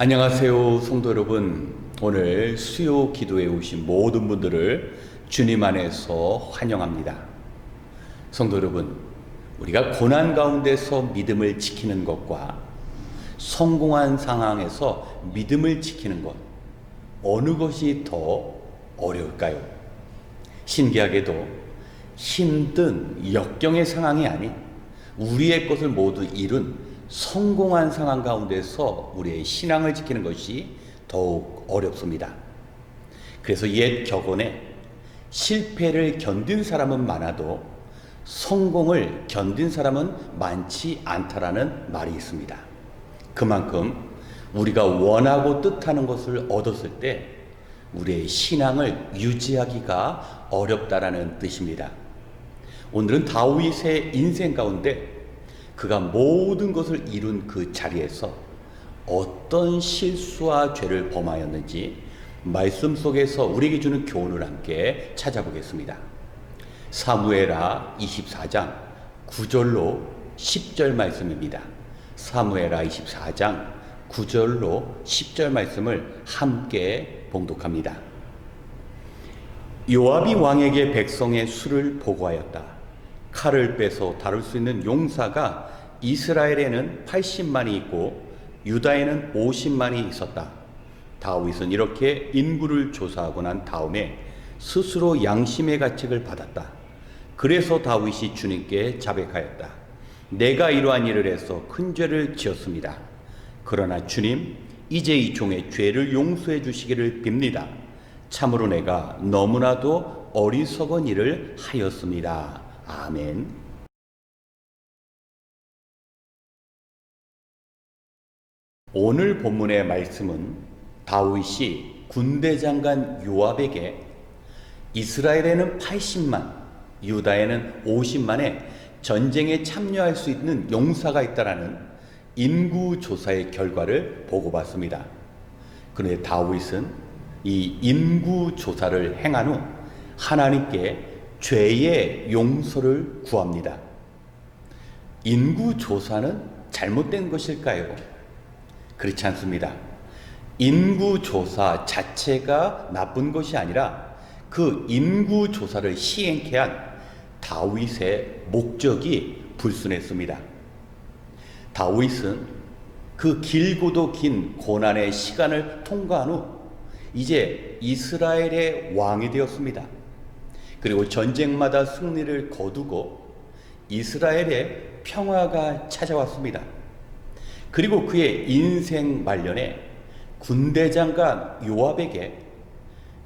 안녕하세요, 성도 여러분. 오늘 수요 기도에 오신 모든 분들을 주님 안에서 환영합니다. 성도 여러분, 우리가 고난 가운데서 믿음을 지키는 것과 성공한 상황에서 믿음을 지키는 것, 어느 것이 더 어려울까요? 신기하게도 힘든 역경의 상황이 아닌 우리의 것을 모두 이룬 성공한 상황 가운데서 우리의 신앙을 지키는 것이 더욱 어렵습니다. 그래서 옛 격언에 실패를 견딘 사람은 많아도 성공을 견딘 사람은 많지 않다라는 말이 있습니다. 그만큼 우리가 원하고 뜻하는 것을 얻었을 때 우리의 신앙을 유지하기가 어렵다라는 뜻입니다. 오늘은 다윗의 인생 가운데 그가 모든 것을 이룬 그 자리에서 어떤 실수와 죄를 범하였는지 말씀 속에서 우리에게 주는 교훈을 함께 찾아보겠습니다. 사무엘하 24장 9절로 10절 말씀입니다. 사무엘하 24장 9절로 10절 말씀을 함께 봉독합니다. 요압이 왕에게 백성의 수를 보고하였다. 칼을 빼서 다룰 수 있는 용사가 이스라엘에는 80만이 있고 유다에는 50만이 있었다. 다윗은 이렇게 인구를 조사하고 난 다음에 스스로 양심의 가책을 받았다. 그래서 다윗이 주님께 자백하였다. 내가 이러한 일을 해서 큰 죄를 지었습니다. 그러나 주님, 이제 이 종의 죄를 용서해 주시기를 빕니다. 참으로 내가 너무나도 어리석은 일을 하였습니다. 아멘. 오늘 본문의 말씀은 다윗이 군대 장관 요압에게 이스라엘에는 80만, 유다에는 50만의 전쟁에 참여할 수 있는 용사가 있다라는 인구 조사의 결과를 보고받습니다. 그런데 다윗은 이 인구 조사를 행한 후 하나님께 죄의 용서를 구합니다. 인구 조사는 잘못된 것일까요? 그렇지 않습니다. 인구 조사 자체가 나쁜 것이 아니라 그 인구 조사를 시행케 한 다윗의 목적이 불순했습니다. 다윗은 그 길고도 긴 고난의 시간을 통과한 후 이제 이스라엘의 왕이 되었습니다. 그리고 전쟁마다 승리를 거두고 이스라엘의 평화가 찾아왔습니다. 그리고 그의 인생 말년에 군대장관 요압에게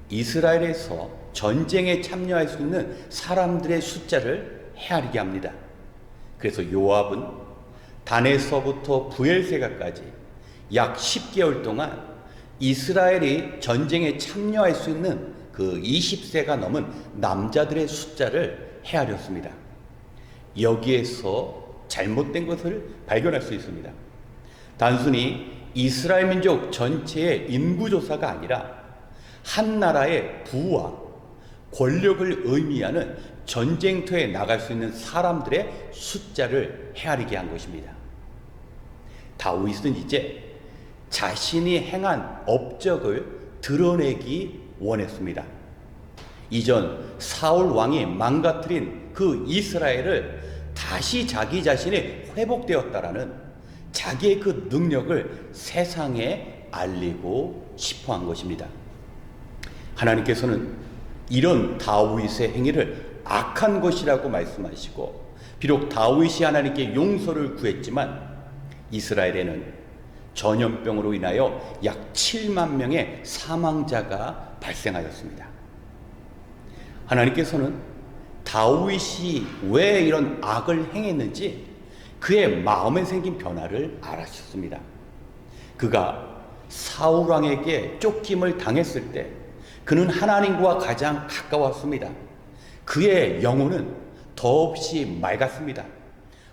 이스라엘에서 전쟁에 참여할 수 있는 사람들의 숫자를 헤아리게 합니다. 그래서 요압은 단에서부터 부엘세가까지 약 10개월 동안 이스라엘이 전쟁에 참여할 수 있는 그 20세가 넘은 남자들의 숫자를 헤아렸습니다. 여기에서 잘못된 것을 발견할 수 있습니다. 단순히 이스라엘 민족 전체의 인구조사가 아니라 한 나라의 부와 권력을 의미하는 전쟁터에 나갈 수 있는 사람들의 숫자를 헤아리게 한 것입니다. 다윗은 이제 자신이 행한 업적을 드러내기 원했습니다. 이전 사울 왕이 망가뜨린 그 이스라엘을 다시 자기 자신이 회복되었다라는 자기의 그 능력을 세상에 알리고 싶어 한 것입니다. 하나님께서는 이런 다윗의 행위를 악한 것이라고 말씀하시고, 비록 다윗이 하나님께 용서를 구했지만 이스라엘에는 전염병으로 인하여 약 7만 명의 사망자가 발생하였습니다. 하나님께서는 다윗이 왜 이런 악을 행했는지 그의 마음에 생긴 변화를 알아주셨습니다. 그가 사울 왕에게 쫓김을 당했을 때 그는 하나님과 가장 가까웠습니다. 그의 영혼은 더없이 맑았습니다.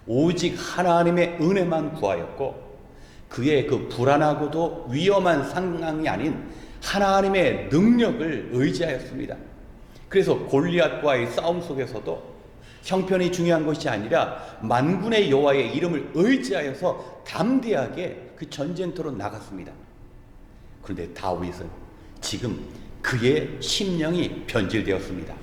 오직 하나님의 은혜만 구하였고, 그의 그 불안하고도 위험한 상황이 아닌 하나님의 능력을 의지하였습니다. 그래서 골리앗과의 싸움 속에서도 형편이 중요한 것이 아니라 만군의 여호와의 이름을 의지하여서 담대하게 그 전쟁터로 나갔습니다. 그런데 다윗은 지금 그의 심령이 변질되었습니다.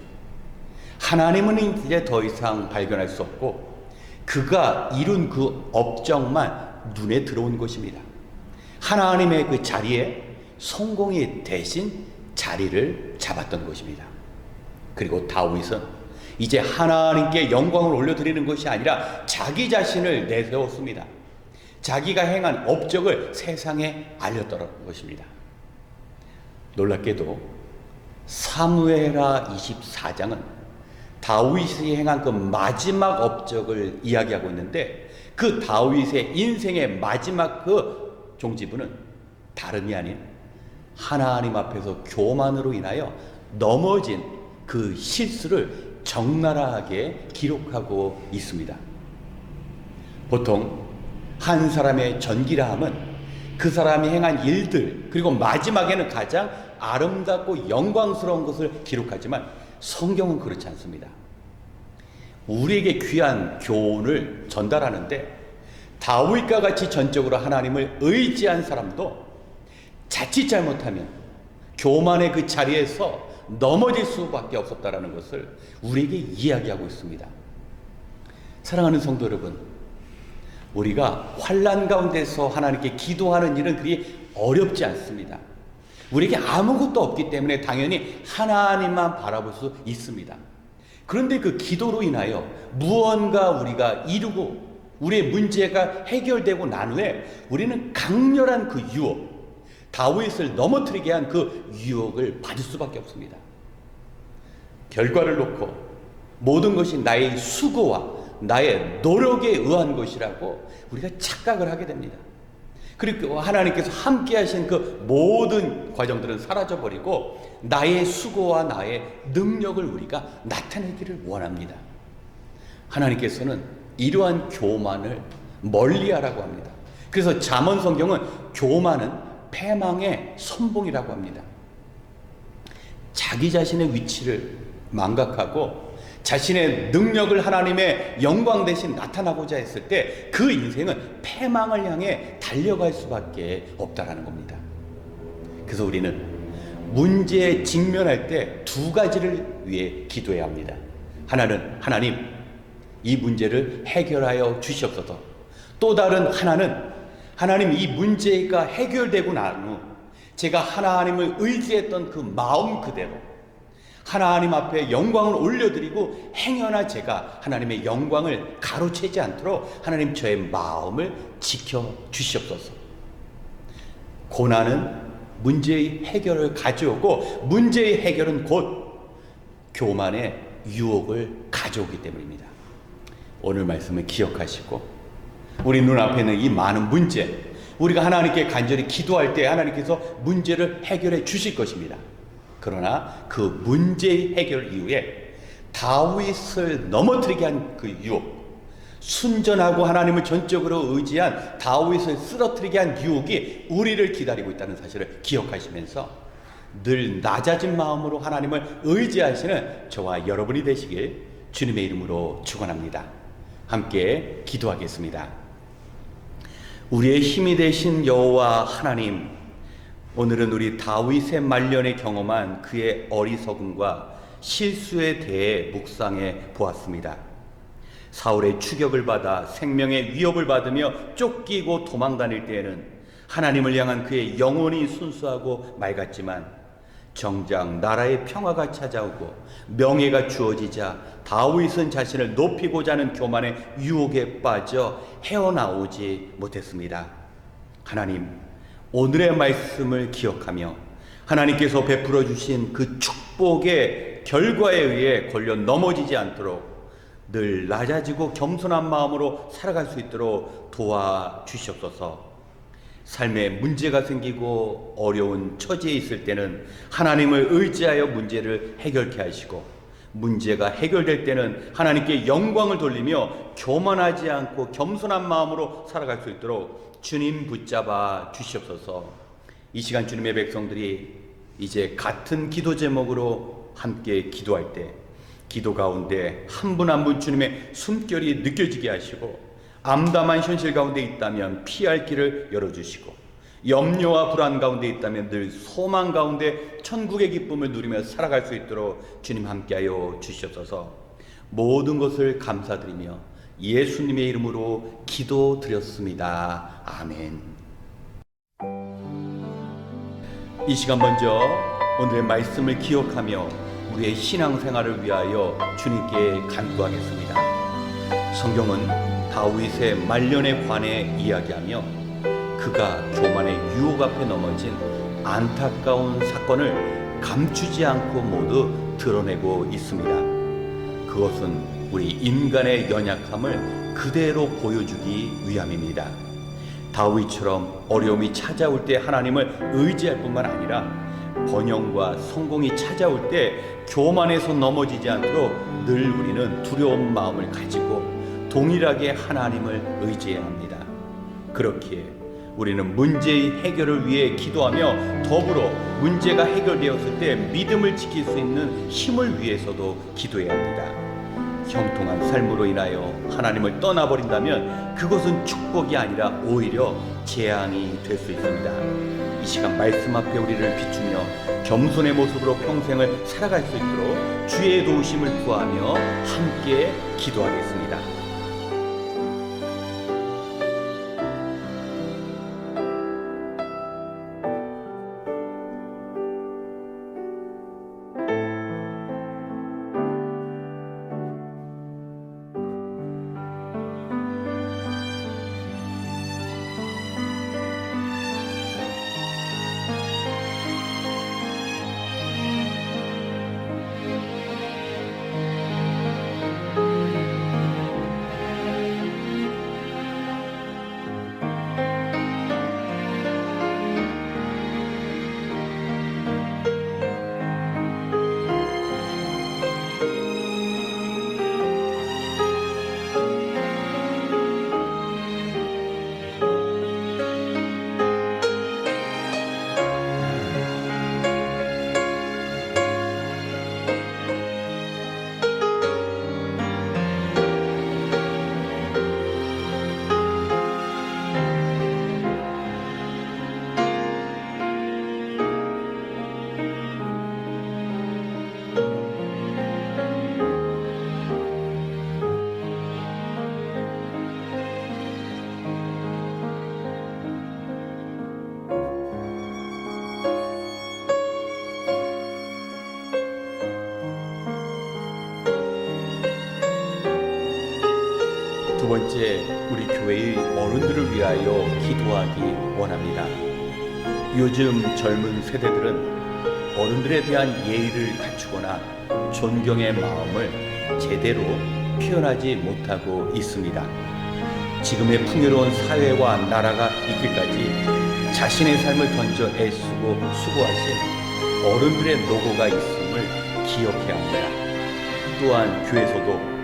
하나님은 이제 더 이상 발견할 수 없고 그가 이룬 그 업적만 눈에 들어온 것입니다. 하나님의 그 자리에 성공이 대신 자리를 잡았던 것입니다. 그리고 다윗은 이제 하나님께 영광을 올려드리는 것이 아니라 자기 자신을 내세웠습니다. 자기가 행한 업적을 세상에 알렸던 것입니다. 놀랍게도 사무엘하 24장은 다윗이 행한 그 마지막 업적을 이야기하고 있는데, 그 다윗의 인생의 마지막 그 종지부는 다름이 아닌 하나님 앞에서 교만으로 인하여 넘어진 그 실수를 적나라하게 기록하고 있습니다. 보통 한 사람의 전기라함은 그 사람이 행한 일들, 그리고 마지막에는 가장 아름답고 영광스러운 것을 기록하지만 성경은 그렇지 않습니다. 우리에게 귀한 교훈을 전달하는데 다윗과 같이 전적으로 하나님을 의지한 사람도 자칫 잘못하면 교만의 그 자리에서 넘어질 수밖에 없었다라는 것을 우리에게 이야기하고 있습니다. 사랑하는 성도 여러분, 우리가 환난 가운데서 하나님께 기도하는 일은 그리 어렵지 않습니다. 우리에게 아무것도 없기 때문에 당연히 하나님만 바라볼 수 있습니다. 그런데 그 기도로 인하여 무언가 우리가 이루고 우리의 문제가 해결되고 난 후에 우리는 강렬한 그 유혹, 다윗을 넘어뜨리게 한 그 유혹을 받을 수밖에 없습니다. 결과를 놓고 모든 것이 나의 수고와 나의 노력에 의한 것이라고 우리가 착각을 하게 됩니다. 그리고 하나님께서 함께 하신 그 모든 과정들은 사라져버리고 나의 수고와 나의 능력을 우리가 나타내기를 원합니다. 하나님께서는 이러한 교만을 멀리하라고 합니다. 그래서 잠언 성경은 교만은 패망의 선봉이라고 합니다. 자기 자신의 위치를 망각하고 자신의 능력을 하나님의 영광 대신 나타나고자 했을 때 그 인생은 패망을 향해 달려갈 수밖에 없다라는 겁니다. 그래서 우리는 문제에 직면할 때 두 가지를 위해 기도해야 합니다. 하나는 하나님, 이 문제를 해결하여 주시옵소서. 또 다른 하나는 하나님, 이 문제가 해결되고 난 후 제가 하나님을 의지했던 그 마음 그대로 하나님 앞에 영광을 올려드리고 행여나 제가 하나님의 영광을 가로채지 않도록 하나님 저의 마음을 지켜주시옵소서. 고난은 문제의 해결을 가져오고 문제의 해결은 곧 교만의 유혹을 가져오기 때문입니다. 오늘 말씀을 기억하시고 우리 눈앞에 있는 이 많은 문제, 우리가 하나님께 간절히 기도할 때 하나님께서 문제를 해결해 주실 것입니다. 그러나 그 문제의 해결 이후에 다윗을 넘어뜨리게 한 그 유혹, 순전하고 하나님을 전적으로 의지한 다윗을 쓰러뜨리게 한 유혹이 우리를 기다리고 있다는 사실을 기억하시면서 늘 낮아진 마음으로 하나님을 의지하시는 저와 여러분이 되시길 주님의 이름으로 축원합니다. 함께 기도하겠습니다. 우리의 힘이 되신 여호와 하나님, 오늘은 우리 다윗의 말년에 경험한 그의 어리석음과 실수에 대해 묵상해 보았습니다. 사울의 추격을 받아 생명의 위협을 받으며 쫓기고 도망다닐 때에는 하나님을 향한 그의 영혼이 순수하고 맑았지만 정작 나라의 평화가 찾아오고 명예가 주어지자 다윗은 자신을 높이고자 하는 교만의 유혹에 빠져 헤어나오지 못했습니다. 하나님, 오늘의 말씀을 기억하며 하나님께서 베풀어 주신 그 축복의 결과에 의해 걸려 넘어지지 않도록 늘 낮아지고 겸손한 마음으로 살아갈 수 있도록 도와주시옵소서. 삶에 문제가 생기고 어려운 처지에 있을 때는 하나님을 의지하여 문제를 해결케 하시고, 문제가 해결될 때는 하나님께 영광을 돌리며 교만하지 않고 겸손한 마음으로 살아갈 수 있도록 주님 붙잡아 주시옵소서. 이 시간 주님의 백성들이 이제 같은 기도 제목으로 함께 기도할 때 기도 가운데 한 분 한 분 주님의 숨결이 느껴지게 하시고, 암담한 현실 가운데 있다면 피할 길을 열어주시고, 염려와 불안 가운데 있다면 늘 소망 가운데 천국의 기쁨을 누리며 살아갈 수 있도록 주님 함께하여 주시옵소서. 모든 것을 감사드리며 예수님의 이름으로 기도드렸습니다. 아멘. 이 시간 먼저 오늘의 말씀을 기억하며 우리의 신앙생활을 위하여 주님께 간구하겠습니다. 성경은 다윗의 말년에 관해 이야기하며 그가 교만의 유혹 앞에 넘어진 안타까운 사건을 감추지 않고 모두 드러내고 있습니다. 그것은 우리 인간의 연약함을 그대로 보여주기 위함입니다. 다윗처럼 어려움이 찾아올 때 하나님을 의지할 뿐만 아니라 번영과 성공이 찾아올 때 교만에서 넘어지지 않도록 늘 우리는 두려운 마음을 가지고 동일하게 하나님을 의지해야 합니다. 그렇기에 우리는 문제의 해결을 위해 기도하며 더불어 문제가 해결되었을 때 믿음을 지킬 수 있는 힘을 위해서도 기도해야 합니다. 형통한 삶으로 인하여 하나님을 떠나버린다면 그것은 축복이 아니라 오히려 재앙이 될 수 있습니다. 이 시간 말씀 앞에 우리를 비추며 겸손의 모습으로 평생을 살아갈 수 있도록 주의 도우심을 구하며 함께 기도하겠습니다. 두 번째, 우리 교회의 어른들을 위하여 기도하기 원합니다. 요즘 젊은 세대들은 어른들에 대한 예의를 갖추거나 존경의 마음을 제대로 표현하지 못하고 있습니다. 지금의 풍요로운 사회와 나라가 있기까지 자신의 삶을 던져 애쓰고 수고하신 어른들의 노고가 있음을 기억해야 합니다. 또한 교회에서도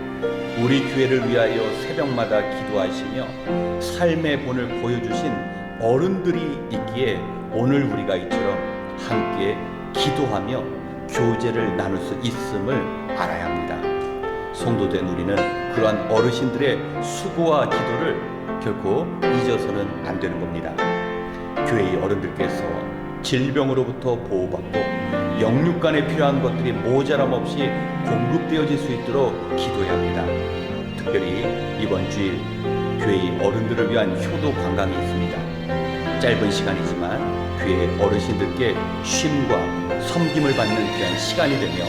우리 교회를 위하여 새벽마다 기도하시며 삶의 본을 보여주신 어른들이 있기에 오늘 우리가 이처럼 함께 기도하며 교제를 나눌 수 있음을 알아야 합니다. 성도된 우리는 그러한 어르신들의 수고와 기도를 결코 잊어서는 안 되는 겁니다. 교회의 어른들께서 질병으로부터 보호받고 영육간에 필요한 것들이 모자람 없이 공급되어질 수 있도록 기도해야 합니다. 특별히 이번 주일 교회의 어른들을 위한 효도 관광이 있습니다. 짧은 시간이지만 교회 어르신들께 쉼과 섬김을 받는 귀한 시간이 되며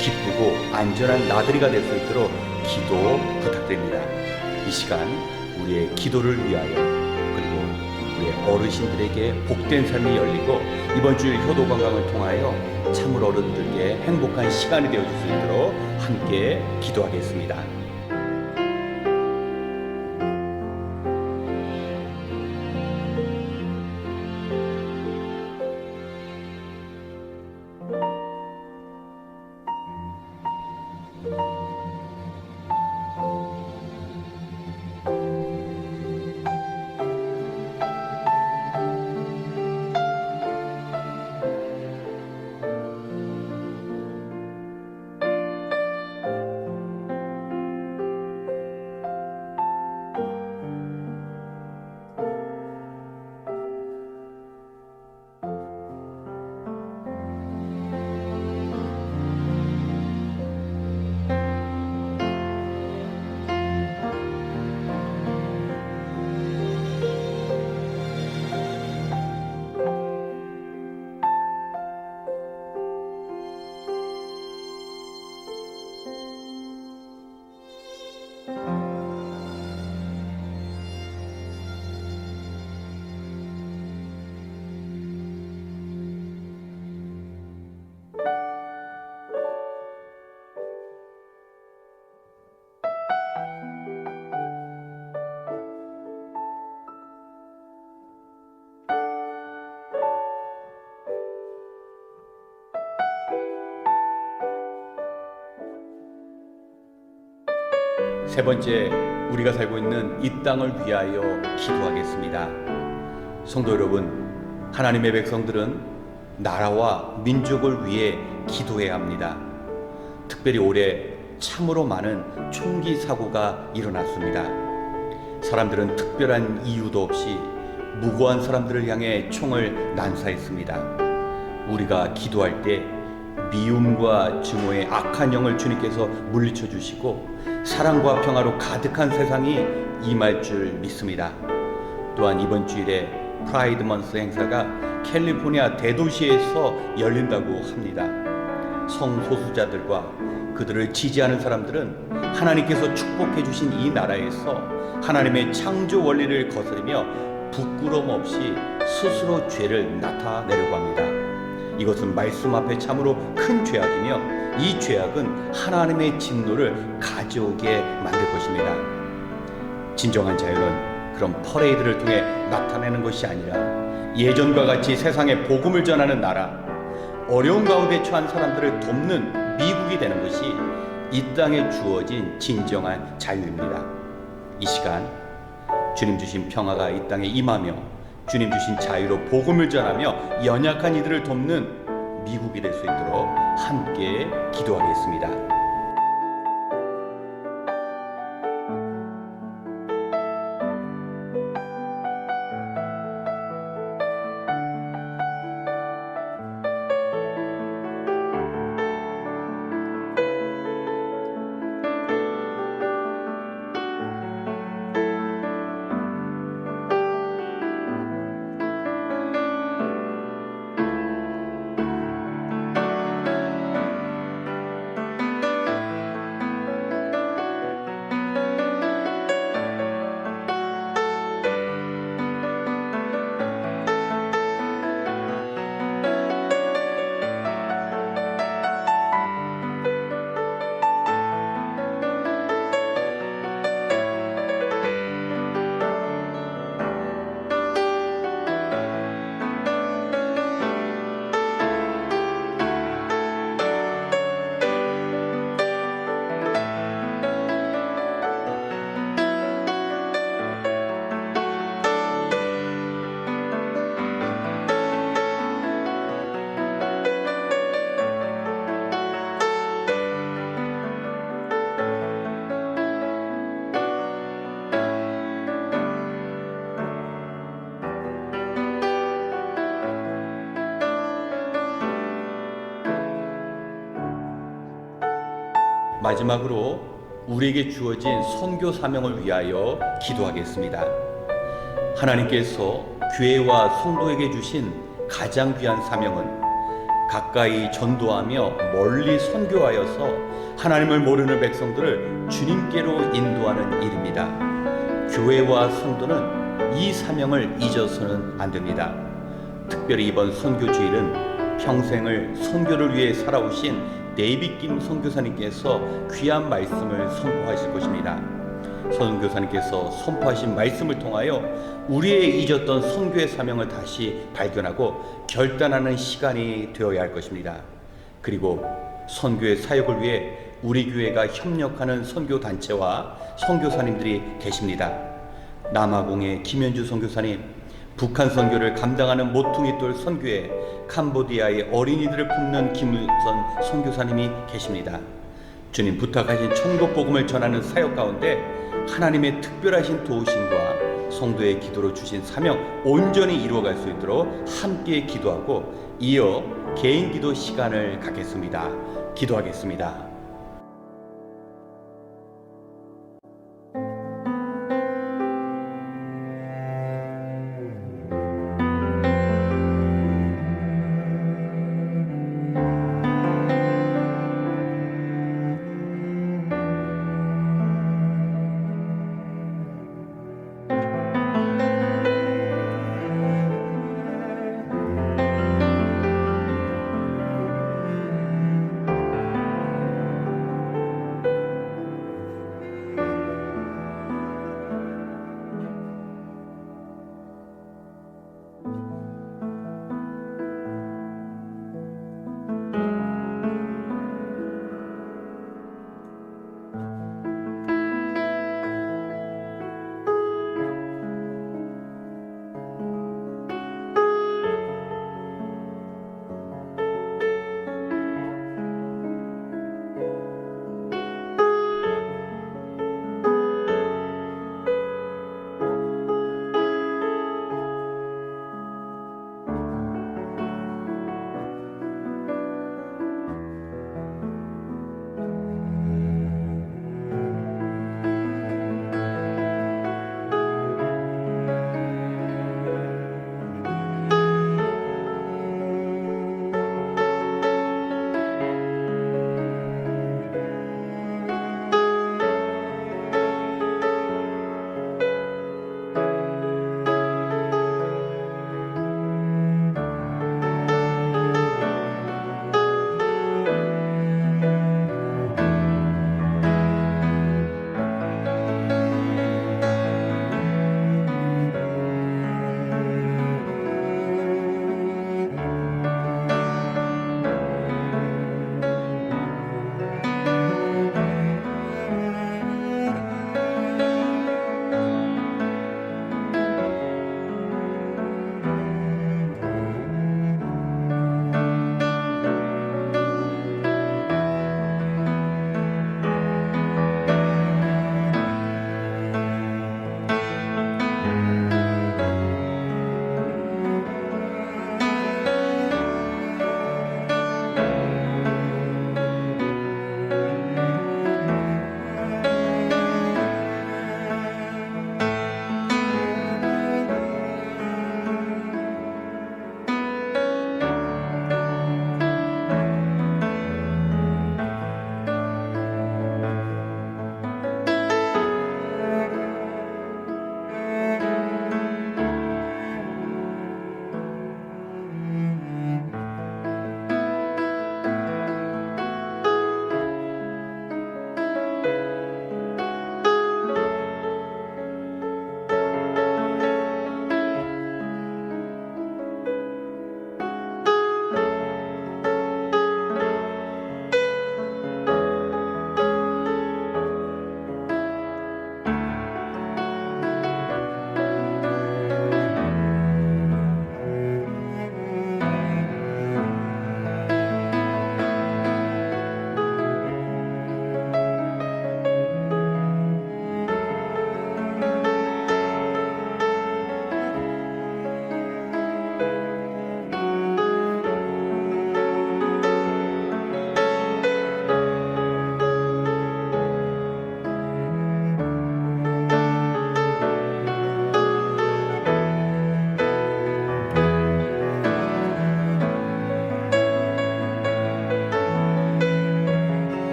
기쁘고 안전한 나들이가 될 수 있도록 기도 부탁드립니다. 이 시간 우리의 기도를 위하여 그리고 우리의 어르신들에게 복된 삶이 열리고 이번 주일 효도 관광을 통하여 참으로 어른들께 행복한 시간이 되어줄 수 있도록 함께 기도하겠습니다. 세 번째, 우리가 살고 있는 이 땅을 위하여 기도하겠습니다. 성도 여러분, 하나님의 백성들은 나라와 민족을 위해 기도해야 합니다. 특별히 올해 참으로 많은 총기 사고가 일어났습니다. 사람들은 특별한 이유도 없이 무고한 사람들을 향해 총을 난사했습니다. 우리가 기도할 때 미움과 증오의 악한 영을 주님께서 물리쳐 주시고 사랑과 평화로 가득한 세상이 임할 줄 믿습니다. 또한 이번 주일에 프라이드 먼스 행사가 캘리포니아 대도시에서 열린다고 합니다. 성소수자들과 그들을 지지하는 사람들은 하나님께서 축복해 주신 이 나라에서 하나님의 창조 원리를 거스르며 부끄럼 없이 스스로 죄를 나타내려고 합니다. 이것은 말씀 앞에 참으로 큰 죄악이며 이 죄악은 하나님의 진노를 가져오게 만들 것입니다. 진정한 자유는 그런 퍼레이드를 통해 나타내는 것이 아니라 예전과 같이 세상에 복음을 전하는 나라, 어려운 가운데 처한 사람들을 돕는 미국이 되는 것이 이 땅에 주어진 진정한 자유입니다. 이 시간 주님 주신 평화가 이 땅에 임하며 주님 주신 자유로 복음을 전하며 연약한 이들을 돕는 미국이 될 수 있도록 함께 기도하겠습니다. 마지막으로 우리에게 주어진 선교 사명을 위하여 기도하겠습니다. 하나님께서 교회와 성도에게 주신 가장 귀한 사명은 가까이 전도하며 멀리 선교하여서 하나님을 모르는 백성들을 주님께로 인도하는 일입니다. 교회와 성도는 이 사명을 잊어서는 안 됩니다. 특별히 이번 선교주일은 평생을 선교를 위해 살아오신 데이빗 김 선교사님께서 귀한 말씀을 선포하실 것입니다. 선교사님께서 선포하신 말씀을 통하여 우리의 잊었던 선교의 사명을 다시 발견하고 결단하는 시간이 되어야 할 것입니다. 그리고 선교의 사역을 위해 우리 교회가 협력하는 선교단체와 선교사님들이 계십니다. 남아공의 김현주 선교사님, 북한 선교를 감당하는 모퉁이돌 선교회, 캄보디아의 어린이들을 품는 김우선 선교사님이 계십니다. 주님 부탁하신 천국 복음을 전하는 사역 가운데 하나님의 특별하신 도우심과 성도의 기도로 주신 사명 온전히 이루어갈 수 있도록 함께 기도하고 이어 개인 기도 시간을 갖겠습니다. 기도하겠습니다.